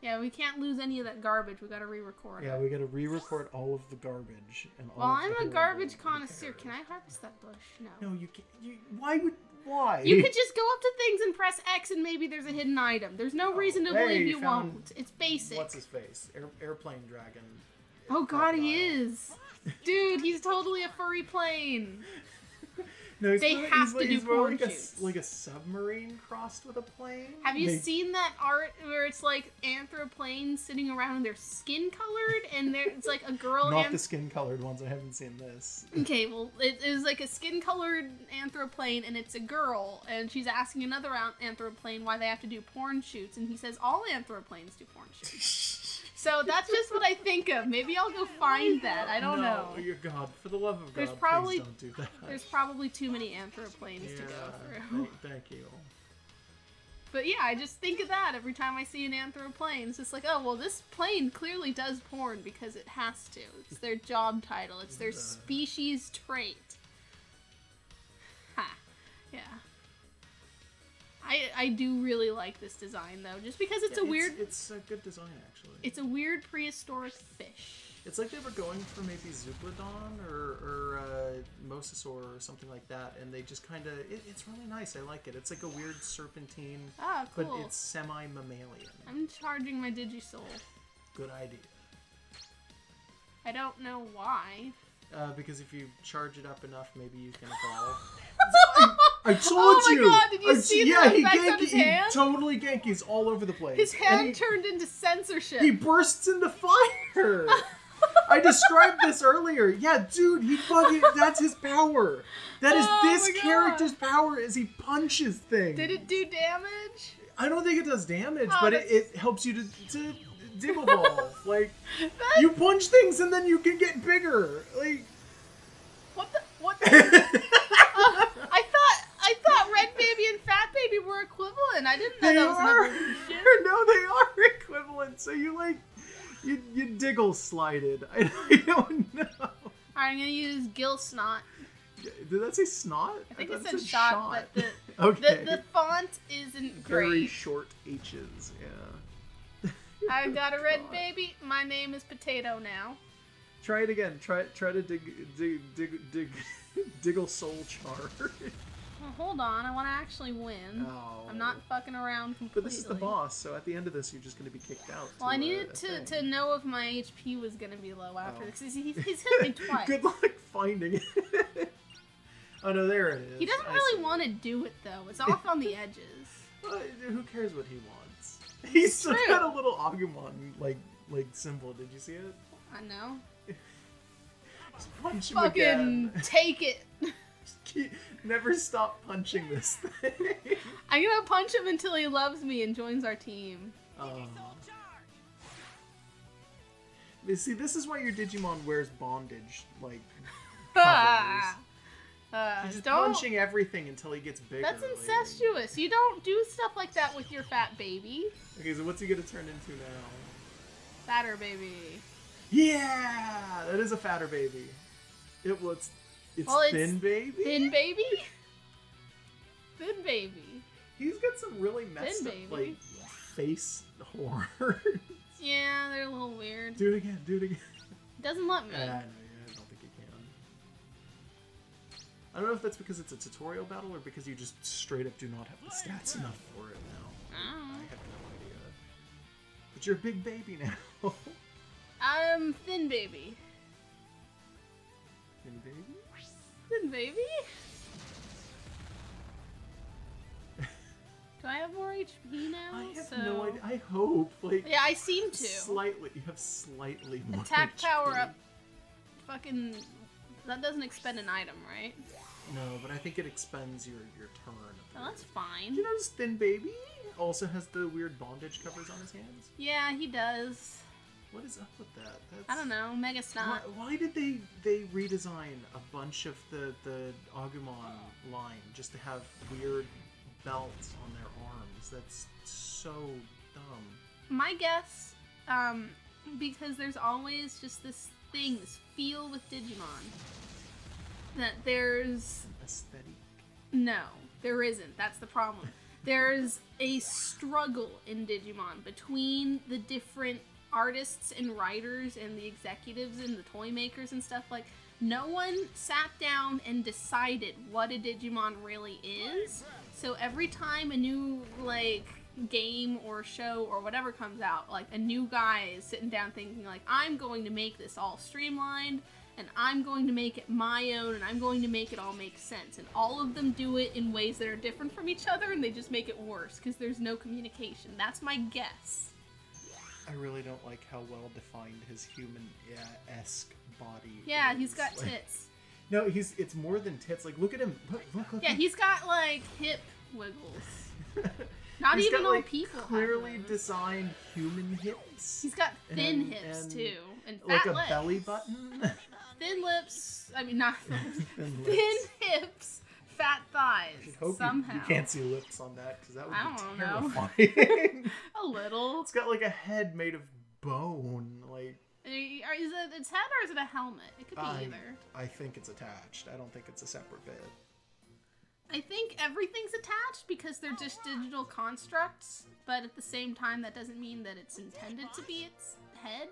[SPEAKER 1] Yeah, we can't lose any of that garbage. We gotta re-record it.
[SPEAKER 2] Yeah, we gotta re-record all of the garbage and all.
[SPEAKER 1] Well,
[SPEAKER 2] of
[SPEAKER 1] I'm
[SPEAKER 2] the
[SPEAKER 1] a garbage connoisseur. Can I harvest that bush? No.
[SPEAKER 2] No, you can't. Why?
[SPEAKER 1] You could just go up to things and press X, and maybe there's a hidden item. There's no reason to believe you won't. It's basic.
[SPEAKER 2] What's his face? Airplane dragon
[SPEAKER 1] Oh god, he is! Dude, he's totally a furry plane!
[SPEAKER 2] No, he's
[SPEAKER 1] They
[SPEAKER 2] more,
[SPEAKER 1] have
[SPEAKER 2] he's
[SPEAKER 1] to
[SPEAKER 2] like,
[SPEAKER 1] do
[SPEAKER 2] he's more
[SPEAKER 1] porn
[SPEAKER 2] like
[SPEAKER 1] shoots.
[SPEAKER 2] like a submarine crossed with a plane.
[SPEAKER 1] Have you
[SPEAKER 2] They-
[SPEAKER 1] seen that art where it's like anthroplanes sitting around and they're skin colored and it's like a girl
[SPEAKER 2] Not the skin-colored ones. I haven't seen this.
[SPEAKER 1] Okay, well, it was like a skin-colored anthroplane, and it's a girl, and she's asking another anthroplane why they have to do porn shoots, and he says all anthroplanes do porn shoots. So that's just what I think of. Maybe I'll go find that. I don't know.
[SPEAKER 2] Oh, your God, for the love of
[SPEAKER 1] There's
[SPEAKER 2] God,
[SPEAKER 1] probably-
[SPEAKER 2] please don't do that.
[SPEAKER 1] There's probably too many anthroplanes to go through.
[SPEAKER 2] Thank you.
[SPEAKER 1] But yeah, I just think of that every time I see an anthroplane. It's just like, oh, well, this plane clearly does porn because it has to. It's their job title. It's their species trait. Ha. Yeah. I do really like this design, though, just because it's a weird...
[SPEAKER 2] It's a good design, actually.
[SPEAKER 1] It's a weird prehistoric fish.
[SPEAKER 2] It's like they were going for maybe Zeuglodon or Mosasaur or something like that, and they just kind of... it's really nice. I like it. It's like a weird serpentine,
[SPEAKER 1] Ah, cool.
[SPEAKER 2] but it's semi-mammalian.
[SPEAKER 1] I'm charging my Digisoul.
[SPEAKER 2] Good idea.
[SPEAKER 1] I don't know why.
[SPEAKER 2] Because if you charge it up enough, maybe you can evolve. I told
[SPEAKER 1] Oh my
[SPEAKER 2] you!
[SPEAKER 1] God, did you see the effect on his hand?
[SPEAKER 2] He totally Genki's all over the place.
[SPEAKER 1] His
[SPEAKER 2] And
[SPEAKER 1] hand
[SPEAKER 2] he-
[SPEAKER 1] turned into censorship.
[SPEAKER 2] He bursts into fire! I described this earlier. Yeah, dude, he fucking... That's his power. That is
[SPEAKER 1] Oh
[SPEAKER 2] this
[SPEAKER 1] my God.
[SPEAKER 2] character's power is he punches things.
[SPEAKER 1] Did it do damage?
[SPEAKER 2] I don't think it does damage,
[SPEAKER 1] Oh,
[SPEAKER 2] but
[SPEAKER 1] that's-
[SPEAKER 2] it helps you to dig evolve. Like,
[SPEAKER 1] That-
[SPEAKER 2] you punch things and then you can get bigger. Like...
[SPEAKER 1] What the? What? I thought Red Baby and Fat Baby were equivalent. I didn't know
[SPEAKER 2] They
[SPEAKER 1] that was
[SPEAKER 2] are.
[SPEAKER 1] an evolution.
[SPEAKER 2] No, they are equivalent. So you like, you Diggle slided. I don't know.
[SPEAKER 1] Alright, I'm gonna use Gill Snot.
[SPEAKER 2] Did that say snot?
[SPEAKER 1] I think
[SPEAKER 2] thought
[SPEAKER 1] it said shot, but the,
[SPEAKER 2] okay.
[SPEAKER 1] the font isn't
[SPEAKER 2] Very
[SPEAKER 1] great.
[SPEAKER 2] short H's. Yeah.
[SPEAKER 1] I've got a Red
[SPEAKER 2] God.
[SPEAKER 1] Baby. My name is Potato now.
[SPEAKER 2] Try it again. Try to Diggle Soul Charge.
[SPEAKER 1] Well, hold on. I want to actually win.
[SPEAKER 2] Oh.
[SPEAKER 1] I'm not fucking around completely.
[SPEAKER 2] But this is the boss, so at the end of this, you're just going to be kicked out.
[SPEAKER 1] Well, I
[SPEAKER 2] a
[SPEAKER 1] needed
[SPEAKER 2] thing.
[SPEAKER 1] to know if my HP was gonna be low after
[SPEAKER 2] Oh.
[SPEAKER 1] this. He's hit me twice.
[SPEAKER 2] Good luck finding it. Oh no, there it is.
[SPEAKER 1] He doesn't
[SPEAKER 2] I
[SPEAKER 1] really
[SPEAKER 2] see.
[SPEAKER 1] want to do it though. It's off on the edges.
[SPEAKER 2] Well, who cares what he wants? He's still
[SPEAKER 1] True.
[SPEAKER 2] got a little Agumon like symbol. Did you see it?
[SPEAKER 1] I know.
[SPEAKER 2] Just punch him
[SPEAKER 1] Fucking
[SPEAKER 2] again.
[SPEAKER 1] take it.
[SPEAKER 2] Never stop punching this thing.
[SPEAKER 1] I'm gonna punch him until he loves me and joins our team.
[SPEAKER 2] You see, this is why your Digimon wears bondage, like
[SPEAKER 1] Ah.
[SPEAKER 2] covers. He's just
[SPEAKER 1] Don't.
[SPEAKER 2] punching everything until he gets bigger.
[SPEAKER 1] That's
[SPEAKER 2] like-
[SPEAKER 1] incestuous. You don't do stuff like that with your fat baby.
[SPEAKER 2] Okay, so what's he gonna turn into now?
[SPEAKER 1] Fatter baby.
[SPEAKER 2] Yeah, that is a fatter baby. It's
[SPEAKER 1] Well, it's
[SPEAKER 2] thin baby.
[SPEAKER 1] Thin baby? Thin baby.
[SPEAKER 2] He's got some really messed up
[SPEAKER 1] baby.
[SPEAKER 2] like face horns.
[SPEAKER 1] Yeah, they're a little weird.
[SPEAKER 2] Do it again. Do it again.
[SPEAKER 1] Doesn't let me.
[SPEAKER 2] I don't think you can. I don't know if that's because it's a tutorial battle or because you just straight up do not have the stats enough for it now.
[SPEAKER 1] I don't
[SPEAKER 2] I
[SPEAKER 1] know.
[SPEAKER 2] have no idea. But you're a big baby now.
[SPEAKER 1] I'm thin baby.
[SPEAKER 2] Thin baby?
[SPEAKER 1] Thin baby? Do I have more HP now?
[SPEAKER 2] I have
[SPEAKER 1] So-
[SPEAKER 2] no idea. I hope. Like,
[SPEAKER 1] Yeah, I seem to.
[SPEAKER 2] slightly. You have slightly more
[SPEAKER 1] Attack
[SPEAKER 2] HP.
[SPEAKER 1] power up. Fucking. That doesn't expend an item, right?
[SPEAKER 2] No, but I think it expends your turn.
[SPEAKER 1] Oh, that's fine.
[SPEAKER 2] You notice Thin Baby also has the weird bondage covers on his hands?
[SPEAKER 1] Yeah, he does.
[SPEAKER 2] What is up with that? That's...
[SPEAKER 1] I don't know. Mega Snot.
[SPEAKER 2] Why did they redesign a bunch of the Agumon line just to have weird belts on their arms? That's so dumb.
[SPEAKER 1] My guess, because there's always just this thing, this feel with Digimon, that there's...
[SPEAKER 2] Aesthetic.
[SPEAKER 1] No, there isn't. That's the problem. There's a struggle in Digimon between the different artists and writers and the executives and the toy makers and stuff. Like, no one sat down and decided what a Digimon really is. So every time a new, like, game or show or whatever comes out, like a new guy is sitting down thinking like, I'm going to make this all streamlined and I'm going to make it my own and I'm going to make it all make sense, and all of them do it in ways that are different from each other and they just make it worse because there's no communication. That's my guess.
[SPEAKER 2] I really don't like how well defined his human-esque body
[SPEAKER 1] Yeah,
[SPEAKER 2] is.
[SPEAKER 1] he's got
[SPEAKER 2] Like,
[SPEAKER 1] tits.
[SPEAKER 2] no, it's more than tits. Like, look at him. Look
[SPEAKER 1] Yeah, he's got like hip wiggles. Not
[SPEAKER 2] He's
[SPEAKER 1] even
[SPEAKER 2] got,
[SPEAKER 1] all
[SPEAKER 2] like,
[SPEAKER 1] people have
[SPEAKER 2] clearly
[SPEAKER 1] those.
[SPEAKER 2] designed human hips.
[SPEAKER 1] He's got thin
[SPEAKER 2] and-
[SPEAKER 1] hips
[SPEAKER 2] and,
[SPEAKER 1] too, and fat
[SPEAKER 2] like a
[SPEAKER 1] legs.
[SPEAKER 2] belly button.
[SPEAKER 1] Thin lips. I mean, not
[SPEAKER 2] Thin
[SPEAKER 1] thin
[SPEAKER 2] lips.
[SPEAKER 1] hips, fat thighs.
[SPEAKER 2] I should hope
[SPEAKER 1] somehow.
[SPEAKER 2] you can't see lips on that, because that would
[SPEAKER 1] I
[SPEAKER 2] be
[SPEAKER 1] don't know.
[SPEAKER 2] terrifying.
[SPEAKER 1] A little.
[SPEAKER 2] It's got like a head made of bone. Like,
[SPEAKER 1] Is it its head or is it a helmet? It could be either.
[SPEAKER 2] I think it's attached. I don't think it's a separate bit.
[SPEAKER 1] I think everything's attached because they're just digital constructs, but at the same time, that doesn't mean that it's intended to be its head.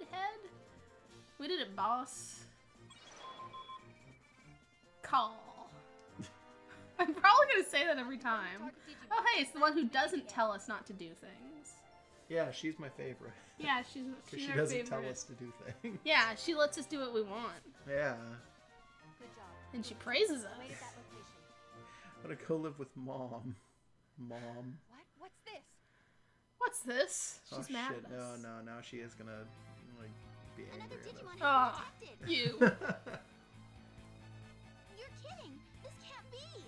[SPEAKER 1] We did it, boss. Call. I'm probably gonna say that every time. Oh, hey, it's the one who doesn't tell us not to do things.
[SPEAKER 2] Yeah, she's my favorite.
[SPEAKER 1] Yeah, she's
[SPEAKER 2] Because she
[SPEAKER 1] our
[SPEAKER 2] doesn't
[SPEAKER 1] favorite.
[SPEAKER 2] tell us to do things.
[SPEAKER 1] Yeah, she lets us do what we want,
[SPEAKER 2] Yeah.
[SPEAKER 4] Good job.
[SPEAKER 1] and she praises us.
[SPEAKER 4] Wait at that location.
[SPEAKER 2] I'm gonna go live with Mom. Mom.
[SPEAKER 4] What? What's this?
[SPEAKER 1] What's this?
[SPEAKER 2] Oh
[SPEAKER 1] She's mad
[SPEAKER 2] shit,
[SPEAKER 1] at us.
[SPEAKER 2] no, now she is gonna, like, be
[SPEAKER 4] Another
[SPEAKER 2] angry
[SPEAKER 4] Digimon
[SPEAKER 1] Ah.
[SPEAKER 4] has been detected.
[SPEAKER 1] You.
[SPEAKER 4] You're kidding. This can't be.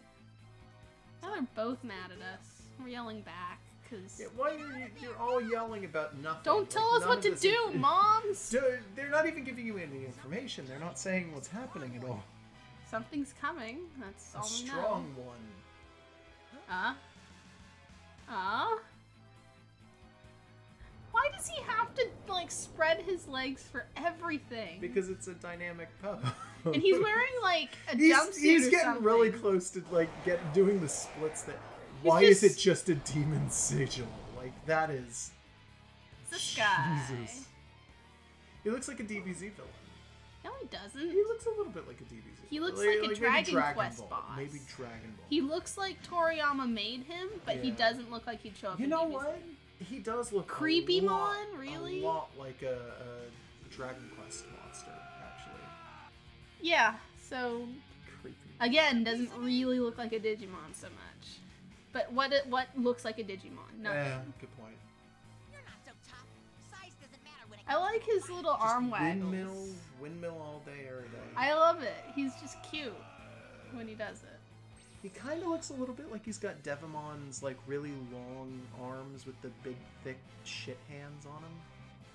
[SPEAKER 1] Now they're both mad at us. We're yelling back, because...
[SPEAKER 2] Yeah, why are you're all yelling about nothing?
[SPEAKER 1] Don't tell
[SPEAKER 2] Like,
[SPEAKER 1] us
[SPEAKER 2] none
[SPEAKER 1] what
[SPEAKER 2] of
[SPEAKER 1] to
[SPEAKER 2] this
[SPEAKER 1] do, moms!
[SPEAKER 2] They're not even giving you any information. They're not saying what's happening at all.
[SPEAKER 1] Something's coming. That's
[SPEAKER 2] A
[SPEAKER 1] all we know.
[SPEAKER 2] strong one.
[SPEAKER 1] Why does he have to, like, spread his legs for everything?
[SPEAKER 2] Because it's a dynamic pose.
[SPEAKER 1] And he's wearing, like, a
[SPEAKER 2] He's
[SPEAKER 1] jumpsuit or
[SPEAKER 2] getting
[SPEAKER 1] something.
[SPEAKER 2] really close to, like, doing the splits that...
[SPEAKER 1] He's
[SPEAKER 2] Why is
[SPEAKER 1] just-
[SPEAKER 2] it just a demon sigil? Like, that is...
[SPEAKER 1] It's this guy.
[SPEAKER 2] Jesus. He looks like a DBZ villain.
[SPEAKER 1] No, he doesn't.
[SPEAKER 2] He looks a little bit like a DBZ.
[SPEAKER 1] He looks
[SPEAKER 2] villain.
[SPEAKER 1] like a
[SPEAKER 2] maybe
[SPEAKER 1] Dragon Quest
[SPEAKER 2] Ball.
[SPEAKER 1] boss.
[SPEAKER 2] Maybe Dragon Ball.
[SPEAKER 1] He looks like Toriyama made him, but he
[SPEAKER 2] Yeah.
[SPEAKER 1] doesn't look like he'd show up
[SPEAKER 2] You
[SPEAKER 1] in
[SPEAKER 2] know
[SPEAKER 1] DBZ.
[SPEAKER 2] what? He does look
[SPEAKER 1] Creepy
[SPEAKER 2] a lot,
[SPEAKER 1] Mon? Really?
[SPEAKER 2] A lot like a Dragon Quest monster, actually.
[SPEAKER 1] Yeah, so
[SPEAKER 2] Creepy.
[SPEAKER 1] again, doesn't really look like a Digimon so much. But what looks like a Digimon? Nothing.
[SPEAKER 2] Yeah, good point.
[SPEAKER 3] You're not so tough. Size doesn't matter when it
[SPEAKER 1] I like his little
[SPEAKER 2] Just
[SPEAKER 1] arm waggles.
[SPEAKER 2] windmill all day, every day.
[SPEAKER 1] I love it. He's just cute when he does it.
[SPEAKER 2] He kind of looks a little bit like he's got Devimon's like really long arms with the big, thick shit hands on him.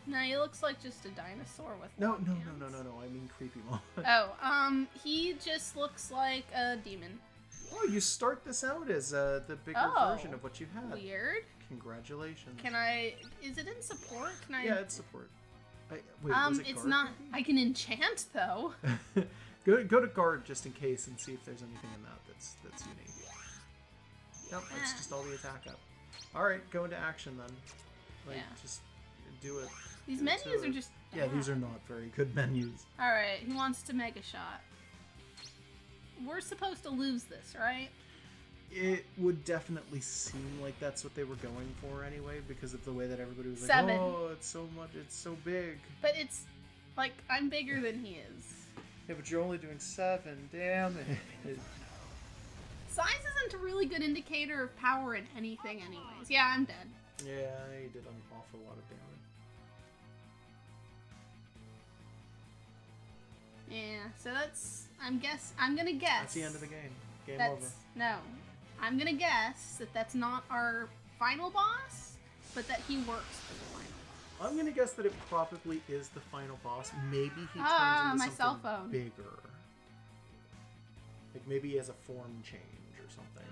[SPEAKER 1] No, he looks like just a dinosaur with
[SPEAKER 2] No,
[SPEAKER 1] long
[SPEAKER 2] no,
[SPEAKER 1] hands.
[SPEAKER 2] no, no, no, no. I mean Creepy Mon.
[SPEAKER 1] He just looks like a demon.
[SPEAKER 2] Oh, you start this out as the bigger
[SPEAKER 1] Oh,
[SPEAKER 2] version of what you had.
[SPEAKER 1] Weird.
[SPEAKER 2] Congratulations.
[SPEAKER 1] Can I? Is it in support? Can I?
[SPEAKER 2] Yeah, it's support. Wait, was it
[SPEAKER 1] it's
[SPEAKER 2] guard
[SPEAKER 1] not.
[SPEAKER 2] maybe?
[SPEAKER 1] I can enchant though.
[SPEAKER 2] go to guard just in case and see if there's anything in that that's unique. Nope, it's just all the attack up. All right, go into action then. Like,
[SPEAKER 1] Yeah.
[SPEAKER 2] just do it.
[SPEAKER 1] These
[SPEAKER 2] Do it
[SPEAKER 1] menus
[SPEAKER 2] to
[SPEAKER 1] are
[SPEAKER 2] it.
[SPEAKER 1] just.
[SPEAKER 2] Yeah, these are not very good menus.
[SPEAKER 1] All right, he wants to mega shot. We're supposed to lose this, right?
[SPEAKER 2] It would definitely seem like that's what they were going for anyway, because of the way that everybody was like,
[SPEAKER 1] 7.
[SPEAKER 2] "Oh, it's so much, it's so big."
[SPEAKER 1] But it's like I'm bigger than he is.
[SPEAKER 2] Yeah, but you're only doing 7. Damn it.
[SPEAKER 1] Size isn't a really good indicator of power in anything, anyways. Yeah, I'm dead.
[SPEAKER 2] Yeah, he did an awful lot of damage.
[SPEAKER 1] Yeah, so that's. I'm gonna guess.
[SPEAKER 2] That's the end of the game. Game
[SPEAKER 1] That's
[SPEAKER 2] over.
[SPEAKER 1] no. I'm gonna guess that that's not our final boss, but that he works for the final.
[SPEAKER 2] I'm gonna guess that it probably is the final boss. Maybe he turns into
[SPEAKER 1] my
[SPEAKER 2] something
[SPEAKER 1] cell phone.
[SPEAKER 2] bigger. Like maybe he has a form change or something.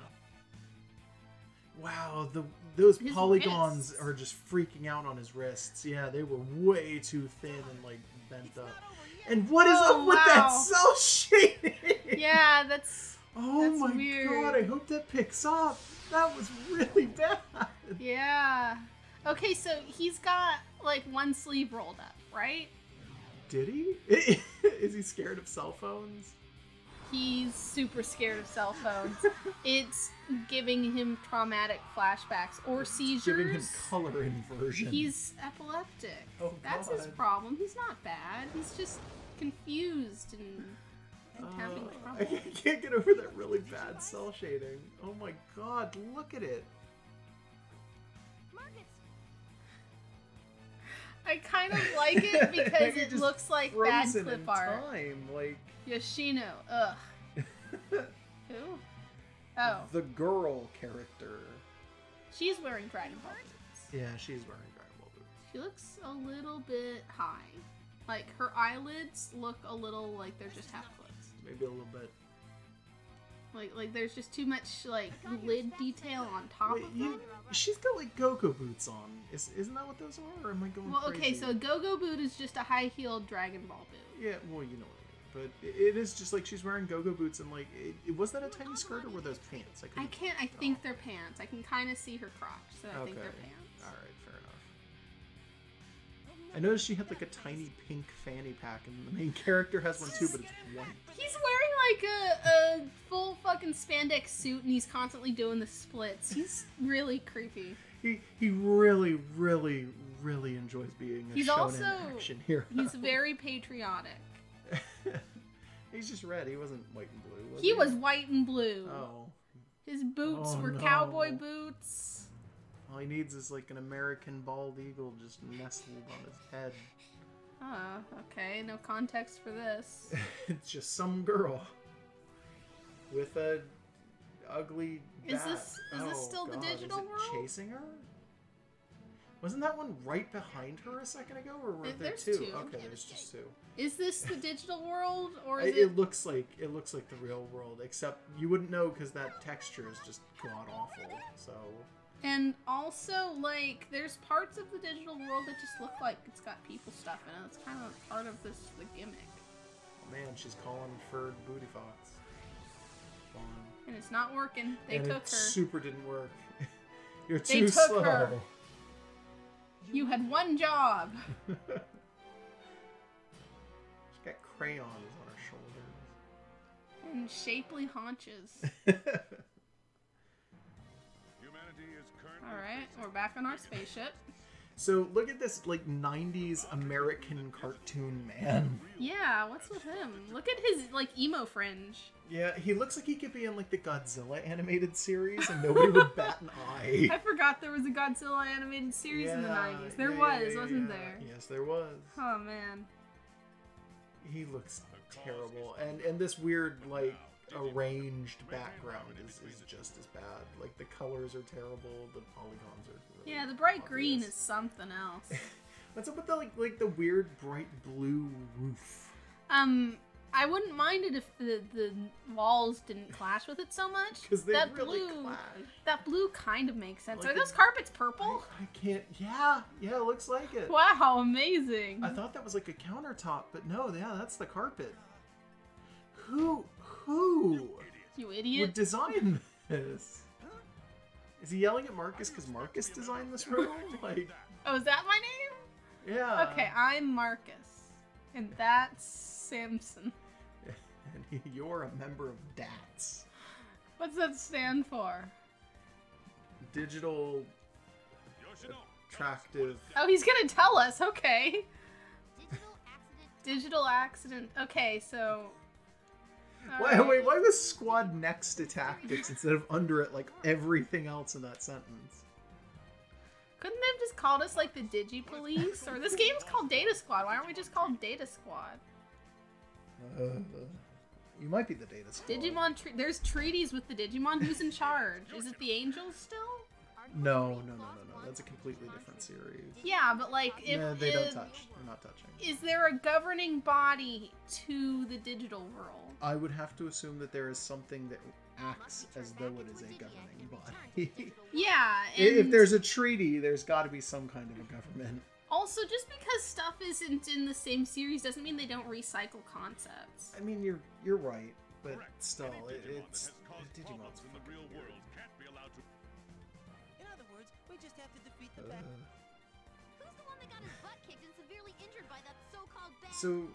[SPEAKER 2] Wow, those
[SPEAKER 1] His
[SPEAKER 2] polygons
[SPEAKER 1] wrists.
[SPEAKER 2] are just freaking out on his wrists. Yeah, they were way too thin and like bent up. And what is
[SPEAKER 1] Oh,
[SPEAKER 2] up with that
[SPEAKER 1] wow.
[SPEAKER 2] cell shading?
[SPEAKER 1] Yeah, that's.
[SPEAKER 2] Oh
[SPEAKER 1] That's
[SPEAKER 2] my
[SPEAKER 1] weird.
[SPEAKER 2] god, I hope that picks up. That was really bad.
[SPEAKER 1] Yeah. Okay, so he's got like one sleeve rolled up, right?
[SPEAKER 2] Did he? Is he scared of cell phones?
[SPEAKER 1] He's super scared of cell phones. It's giving him traumatic flashbacks or seizures.
[SPEAKER 2] Giving him color inversion.
[SPEAKER 1] He's epileptic.
[SPEAKER 2] Oh,
[SPEAKER 1] That's his
[SPEAKER 2] God.
[SPEAKER 1] problem. He's not bad. He's just confused and having
[SPEAKER 2] I
[SPEAKER 1] trouble.
[SPEAKER 2] can't get over that really bad cell shading. Oh my god, look at it.
[SPEAKER 4] Marcus,
[SPEAKER 1] I kind of like it because it
[SPEAKER 2] Just
[SPEAKER 1] looks like bad
[SPEAKER 2] frozen
[SPEAKER 1] clip
[SPEAKER 2] in
[SPEAKER 1] art.
[SPEAKER 2] time, like
[SPEAKER 1] Yoshino. Ugh. Who? Oh,
[SPEAKER 2] the girl character.
[SPEAKER 1] she's wearing Dragon Ball boots.
[SPEAKER 2] Yeah, she's wearing Dragon Ball boots.
[SPEAKER 1] She looks a little bit high. Like, her eyelids look a little like they're just half closed.
[SPEAKER 2] Maybe a little bit.
[SPEAKER 1] Like there's just too much, like, lid detail on top
[SPEAKER 2] Wait,
[SPEAKER 1] of them.
[SPEAKER 2] she's got like go-go boots on. Isn't that what those are? Or am I going
[SPEAKER 1] Well,
[SPEAKER 2] crazy?
[SPEAKER 1] okay, so a go-go boot is just a high-heeled Dragon Ball boot.
[SPEAKER 2] Yeah, well, you know what I mean. But it is just like she's wearing go-go boots and like, was that a tiny skirt or were those pants?
[SPEAKER 1] I can't, I think they're pants. I can kind of see her crotch, so I think they're pants.
[SPEAKER 2] Alright, fair enough. I noticed she had like a tiny pink fanny pack and the main character has one too, but it's white.
[SPEAKER 1] He's wearing like a full fucking spandex suit and he's constantly doing the splits. He's really creepy.
[SPEAKER 2] He really, really, really enjoys being a
[SPEAKER 1] He's
[SPEAKER 2] shonen
[SPEAKER 1] also
[SPEAKER 2] action hero.
[SPEAKER 1] he's very patriotic.
[SPEAKER 2] He's just red. He wasn't white and blue. Was
[SPEAKER 1] He was white and blue.
[SPEAKER 2] Oh.
[SPEAKER 1] His boots
[SPEAKER 2] Oh,
[SPEAKER 1] were
[SPEAKER 2] no.
[SPEAKER 1] cowboy boots.
[SPEAKER 2] All he needs is like an American bald eagle just nestled on his head.
[SPEAKER 1] Okay, no context for this.
[SPEAKER 2] It's just some girl with a ugly bat.
[SPEAKER 1] Is this still the digital
[SPEAKER 2] is it
[SPEAKER 1] world?
[SPEAKER 2] chasing her? Wasn't that one right behind her a second ago, or were there
[SPEAKER 1] There's
[SPEAKER 2] two?
[SPEAKER 1] two.
[SPEAKER 2] Okay, there's just two.
[SPEAKER 1] Is this the digital world or is
[SPEAKER 2] It looks like the real world, except you wouldn't know because that texture is just god awful. So.
[SPEAKER 1] And also, like, there's parts of the digital world that just look like it's got people stuff in it. It's kind of part of the gimmick.
[SPEAKER 2] Oh man, she's calling for Booty Fox. Come on.
[SPEAKER 1] And it's not working. They
[SPEAKER 2] And
[SPEAKER 1] took
[SPEAKER 2] it
[SPEAKER 1] her.
[SPEAKER 2] super didn't work. You're
[SPEAKER 1] They
[SPEAKER 2] too
[SPEAKER 1] took
[SPEAKER 2] slow.
[SPEAKER 1] her. You had one job.
[SPEAKER 2] She's got crayons on her shoulders.
[SPEAKER 1] And shapely haunches. Alright, we're back on our spaceship.
[SPEAKER 2] So look at this like 90s American cartoon man.
[SPEAKER 1] Yeah, what's with him? Look at his, like, emo fringe.
[SPEAKER 2] Yeah, he looks like he could be in like the Godzilla animated series and nobody would bat an eye.
[SPEAKER 1] I forgot there was a Godzilla animated series in the 90s. There wasn't there?
[SPEAKER 2] Yes, there was.
[SPEAKER 1] Oh, man.
[SPEAKER 2] He looks terrible. And this weird like arranged background is just as bad. Like the colors are terrible, the polygons are really
[SPEAKER 1] Yeah, the bright
[SPEAKER 2] obvious.
[SPEAKER 1] green is something else.
[SPEAKER 2] What's up with the like the weird bright blue roof?
[SPEAKER 1] I wouldn't mind it if the walls didn't clash with it so much.
[SPEAKER 2] Because they
[SPEAKER 1] that
[SPEAKER 2] really
[SPEAKER 1] blue,
[SPEAKER 2] clash.
[SPEAKER 1] that blue kind of makes sense.
[SPEAKER 2] Like
[SPEAKER 1] Are those carpets purple?
[SPEAKER 2] I can't. Yeah, it looks like it.
[SPEAKER 1] Wow, amazing.
[SPEAKER 2] I thought that was like a countertop, but no, yeah, that's the carpet. Who
[SPEAKER 1] You
[SPEAKER 2] would
[SPEAKER 1] idiot.
[SPEAKER 2] design this? Is he yelling at Marcus because Marcus designed this room? Like,
[SPEAKER 1] Oh, is that my name?
[SPEAKER 2] yeah.
[SPEAKER 1] Okay, I'm Marcus. And that's Samson.
[SPEAKER 2] And you're a member of DATS.
[SPEAKER 1] What's that stand for?
[SPEAKER 2] Digital Attractive.
[SPEAKER 1] Oh, he's gonna tell us. Okay.
[SPEAKER 4] digital accident.
[SPEAKER 1] Digital accident. Okay, so...
[SPEAKER 2] Wait, why was squad next to tactics instead of under it like everything else in that sentence?
[SPEAKER 1] Couldn't they have just called us like the Digi Police? Or this game's called Data Squad. Why aren't we just called Data Squad?
[SPEAKER 2] You might be the data squad.
[SPEAKER 1] Digimon, there's treaties with the Digimon. Who's in charge? Is it the Angels still?
[SPEAKER 2] No. That's a completely different series.
[SPEAKER 1] Yeah, but like, if
[SPEAKER 2] No, they don't touch. They're not touching.
[SPEAKER 1] Is there a governing body to the digital world?
[SPEAKER 2] I would have to assume that there is something that acts as though it is a governing body.
[SPEAKER 1] Yeah,
[SPEAKER 2] If
[SPEAKER 1] and
[SPEAKER 2] there's a treaty, there's got to be some kind of a government.
[SPEAKER 1] also just because stuff isn't in the same series doesn't mean they don't recycle concepts.
[SPEAKER 2] I mean, you're right, but still, it's Digimon's fucking weird.
[SPEAKER 3] In other words, we just have to defeat the bad.
[SPEAKER 4] Who's the one that got his butt kicked and severely injured by that so-called bad?
[SPEAKER 2] So,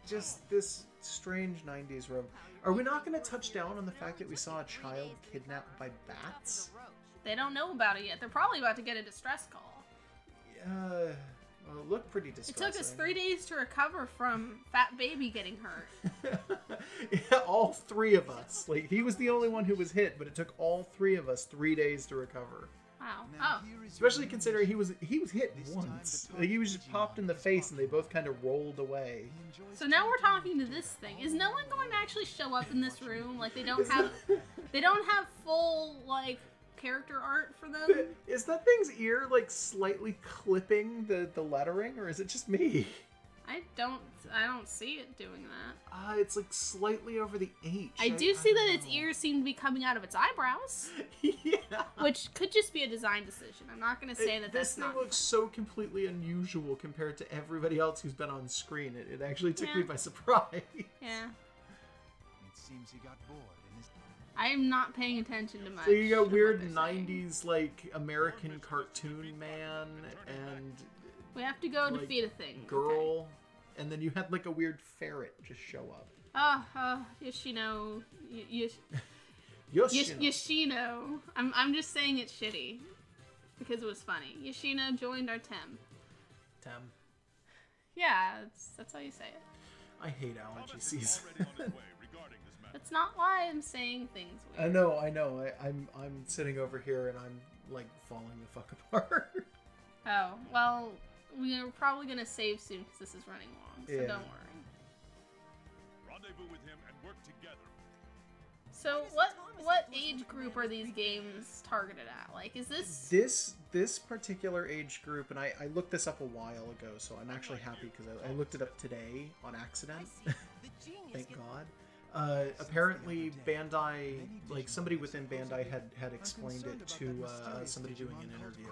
[SPEAKER 2] just this strange 90s room. Are we not going to touch down on the fact that we saw a child kidnapped by bats?
[SPEAKER 1] They don't know about it yet. They're probably about to get a distress call.
[SPEAKER 2] Well, it looked pretty distressing.
[SPEAKER 1] It took us 3 days to recover from Fat Baby getting hurt.
[SPEAKER 2] Yeah, all three of us. Like, he was the only one who was hit, but it took all three of us 3 days to recover.
[SPEAKER 1] Wow. Oh.
[SPEAKER 2] Especially considering he was hit once. Like, he was just popped in the face and they both kind of rolled away.
[SPEAKER 1] So now we're talking to this thing. Is no one going to actually show up in this room? Like, they don't have full, like, character art for them?
[SPEAKER 2] Is that thing's ear, like, slightly clipping the lettering, or is it just me?
[SPEAKER 1] I don't see it doing that.
[SPEAKER 2] It's like slightly over the H.
[SPEAKER 1] I do see that its ears seem to be coming out of its eyebrows.
[SPEAKER 2] Yeah.
[SPEAKER 1] Which could just be a design decision. I'm not going to say that that's not.
[SPEAKER 2] This thing looks so completely unusual compared to everybody else who's been on screen. It actually took me by surprise.
[SPEAKER 1] Yeah.
[SPEAKER 3] It seems he got bored in his...
[SPEAKER 1] I'm not paying attention to much.
[SPEAKER 2] So you got weird 90s, like, American cartoon man and...
[SPEAKER 1] We have to go
[SPEAKER 2] like,
[SPEAKER 1] defeat a thing.
[SPEAKER 2] Girl.
[SPEAKER 1] Okay.
[SPEAKER 2] And then you had, like, a weird ferret just show up.
[SPEAKER 1] Yoshino.
[SPEAKER 2] Yoshino.
[SPEAKER 1] Yoshino. I'm just saying it's shitty. Because it was funny. Yoshino joined our team.
[SPEAKER 2] Tem.
[SPEAKER 1] Yeah, that's how you say it.
[SPEAKER 2] I hate allergy season.
[SPEAKER 1] That's not why I'm saying things weird.
[SPEAKER 2] I know. I'm sitting over here and I'm, like, falling the fuck apart.
[SPEAKER 1] Oh, well, we're probably going to save soon because this is running long, so don't worry.
[SPEAKER 5] Rendezvous with him and work together.
[SPEAKER 1] So what age group are these games targeted at? Like, is
[SPEAKER 2] This particular age group, and I looked this up a while ago, so I'm actually happy because I looked it up today on accident. Thank God. Apparently Bandai, like somebody within Bandai had explained it to somebody doing an interview.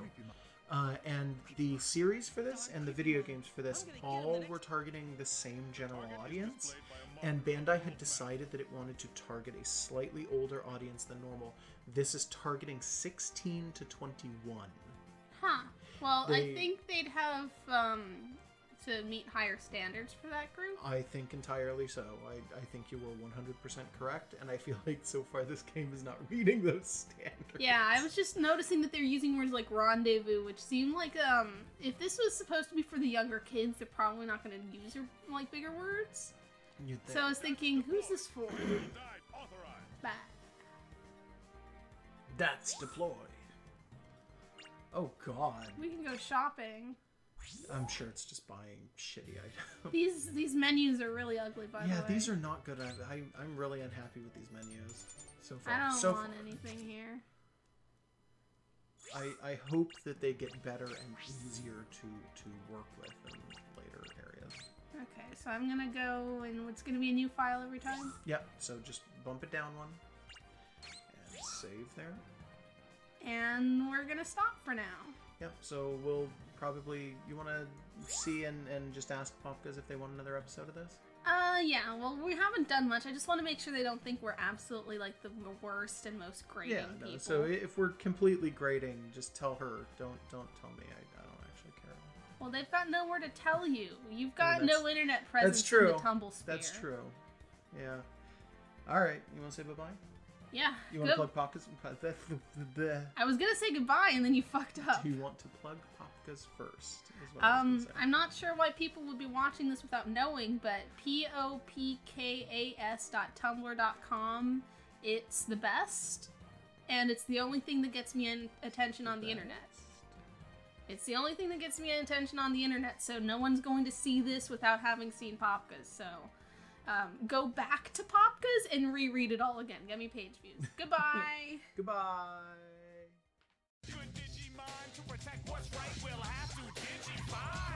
[SPEAKER 2] And the series for this and the video games for this all were targeting the same general audience, and Bandai had decided that it wanted to target a slightly older audience than normal. This is targeting 16 to 21.
[SPEAKER 1] Huh. Well, I think they'd have to meet higher standards for that group.
[SPEAKER 2] I think entirely so. I think you were 100% correct, and I feel like so far this game is not meeting those standards.
[SPEAKER 1] Yeah, I was just noticing that they're using words like rendezvous, which seem like if this was supposed to be for the younger kids, they're probably not going to use like bigger words.
[SPEAKER 2] You'd think.
[SPEAKER 1] So I was thinking, who's this for? Bah.
[SPEAKER 2] That's deployed. Oh God.
[SPEAKER 1] We can go shopping.
[SPEAKER 2] I'm sure it's just buying shitty items.
[SPEAKER 1] These menus are really ugly, by the way.
[SPEAKER 2] Yeah, these are not good. I'm really unhappy with these menus so far.
[SPEAKER 1] I don't want anything here.
[SPEAKER 2] I hope that they get better and easier to work with in later areas.
[SPEAKER 1] Okay, so I'm gonna go, and it's gonna be a new file every time?
[SPEAKER 2] Yep, so just bump it down one. And save there.
[SPEAKER 1] And we're gonna stop for now.
[SPEAKER 2] Yep, so we'll probably... You want to see and just ask Popkas if they want another episode of this?
[SPEAKER 1] Yeah, well, we haven't done much. I just want to make sure they don't think we're absolutely, like, the worst and most grating people.
[SPEAKER 2] So if we're completely grating, just tell her. Don't tell me. I don't actually care.
[SPEAKER 1] Well, they've got nowhere to tell you. You've got no internet presence
[SPEAKER 2] that's true.
[SPEAKER 1] in the tumble sphere.
[SPEAKER 2] That's true. Yeah. Alright, you want to say bye-bye?
[SPEAKER 1] Yeah.
[SPEAKER 2] You want to plug Popkas?
[SPEAKER 1] I was going to say goodbye, and then you fucked up.
[SPEAKER 2] Do you want to plug Popkas first? Is what I was gonna say.
[SPEAKER 1] I'm not sure why people would be watching this without knowing, but popkas.tumblr.com, it's the best, and it's the only thing that gets me attention on the internet. It's the only thing that gets me attention on the internet, so no one's going to see this without having seen Popkas, so go back to Popkas and reread it all again. Get me page views. Goodbye!
[SPEAKER 2] Goodbye!
[SPEAKER 5] Good Digimon to protect what's right, we'll have to Digify.